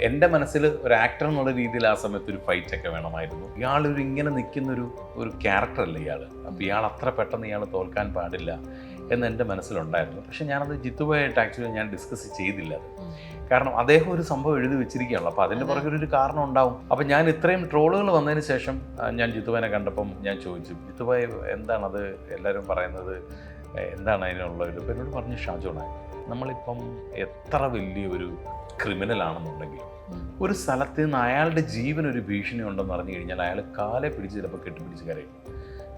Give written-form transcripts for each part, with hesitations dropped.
എൻ്റെ മനസ്സിൽ ഒരു ആക്ടർ എന്നുള്ള രീതിയിൽ ആ സമയത്ത് ഒരു ഫൈറ്റൊക്കെ വേണമായിരുന്നു. ഇയാളൊരു ഇങ്ങനെ നിൽക്കുന്നൊരു ക്യാരക്ടറല്ല ഇയാൾ. അപ്പോൾ ഇയാൾ അത്ര പെട്ടെന്ന് ഇയാൾ തോൽക്കാൻ പാടില്ല എന്ന് എൻ്റെ മനസ്സിലുണ്ടായിരുന്നു. പക്ഷേ ഞാനത് ജിത്തുബായിട്ട് ആക്ച്വലി ഞാൻ ഡിസ്കസ് ചെയ്തില്ല അത്. കാരണം അദ്ദേഹം ഒരു സംഭവം എഴുതി വെച്ചിരിക്കുകയാണല്ലോ, അപ്പോൾ അതിൻ്റെ പുറകിലൊരു കാരണം ഉണ്ടാവും. അപ്പോൾ ഞാൻ ഇത്രയും ട്രോളുകൾ വന്നതിന് ശേഷം ഞാൻ ജിത്തുബാനെ കണ്ടപ്പം ഞാൻ ചോദിച്ചു, ജിത്തുബായ് എന്താണത് എല്ലാവരും പറയുന്നത്, എന്താണ് അതിനുള്ള ഒരു? എന്നോട് പറഞ്ഞു, ഷാജോണായി, നമ്മളിപ്പം എത്ര വലിയൊരു ക്രിമിനലാണെന്നുണ്ടെങ്കിലും ഒരു സ്ഥലത്ത് നിന്ന് അയാളുടെ ജീവനൊരു ഭീഷണി ഉണ്ടെന്ന് അറിഞ്ഞു കഴിഞ്ഞാൽ അയാൾ കാലെ പിടിച്ച് ചിലപ്പോൾ കെട്ടിപ്പിടിച്ച് കരയും,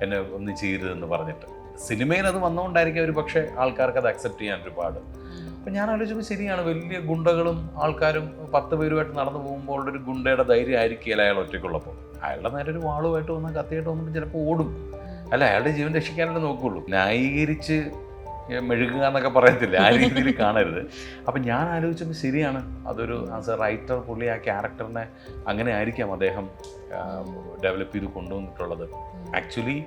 എന്നെ ഒന്നും ചെയ്യരുതെന്ന് പറഞ്ഞിട്ട്. സിനിമയിൽ അത് വന്നുകൊണ്ടായിരിക്കും ഒരു പക്ഷേ ആൾക്കാർക്ക് അത് അക്സെപ്റ്റ് ചെയ്യാൻ ഒരുപാട്. അപ്പം ഞാൻ ആലോചിച്ചപ്പോൾ ശരിയാണ്, വലിയ ഗുണ്ടകളും ആൾക്കാരും 10 പേരുമായിട്ട് നടന്നു പോകുമ്പോൾ ഒരു ഗുണ്ടയുടെ ധൈര്യം ആയിരിക്കില്ല അയാൾ ഒറ്റയ്ക്കുള്ളപ്പോൾ. അയാളുടെ നേരെ ഒരു വാളുമായിട്ട് വന്ന് കത്തിയായിട്ട് വന്നിട്ട് ചിലപ്പോൾ ഓടും. അല്ല, അയാളുടെ ജീവൻ രക്ഷിക്കാനല്ലേ നോക്കുള്ളൂ. ന്യായീകരിച്ച് മെഴുകുക എന്നൊക്കെ പറയത്തില്ല, ആ രീതിയിൽ കാണരുത്. അപ്പം ഞാൻ ആലോചിച്ചപ്പോൾ ശരിയാണ്, അതൊരു ആസ് എ റൈറ്റർ പുള്ളി ആ ക്യാരക്ടറിനെ അങ്ങനെ ആയിരിക്കാം അദ്ദേഹം ഡെവലപ്പ് ചെയ്ത് കൊണ്ടുവന്നിട്ടുള്ളത്. ആക്ച്വലി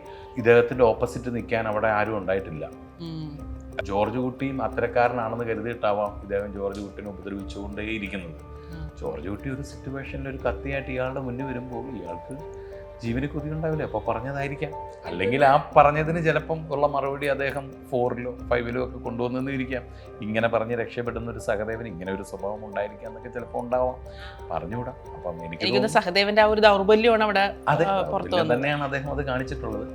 ഇദ്ദേഹത്തിൻ്റെ ഓപ്പോസിറ്റ് നിൽക്കാൻ അവിടെ ആരും ഉണ്ടായിട്ടില്ല. ജോർജ് കുട്ടിയും അത്തരക്കാരനാണെന്ന് കരുതിയിട്ടാവാം ഇദ്ദേഹം ജോർജ് കുട്ടീനെ ഉപദ്രവിച്ചുകൊണ്ടേയിരിക്കുന്നത്. ജോർജ് കുട്ടി ഒരു സിറ്റുവേഷനിൽ ഒരു കത്തിയായിട്ട് ഇയാളുടെ മുന്നിൽ വരുമ്പോൾ ഇയാൾക്ക് ജീവന് കൊതി ഉണ്ടാവില്ലേ, അപ്പോൾ പറഞ്ഞതായിരിക്കാം. അല്ലെങ്കിൽ ആ പറഞ്ഞതിന് ചിലപ്പം ഉള്ള മറുപടി അദ്ദേഹം 4ലോ 5ലോ ഒക്കെ കൊണ്ടുവന്നിരിക്കാം. ഇങ്ങനെ പറഞ്ഞ് രക്ഷപ്പെടുന്ന ഒരു സഹദേവന് ഇങ്ങനെ ഒരു സ്വഭാവം ഉണ്ടായിരിക്കാം എന്നൊക്കെ ചിലപ്പോൾ ഉണ്ടാവാം, പറഞ്ഞുകൂടാ. അപ്പം എനിക്ക് സഹദേവന്റെ ആ ഒരു ദൗർബല്യമാണ് അവിടെ അതെ തന്നെയാണ് അദ്ദേഹം അത് കാണിച്ചിട്ടുള്ളത്.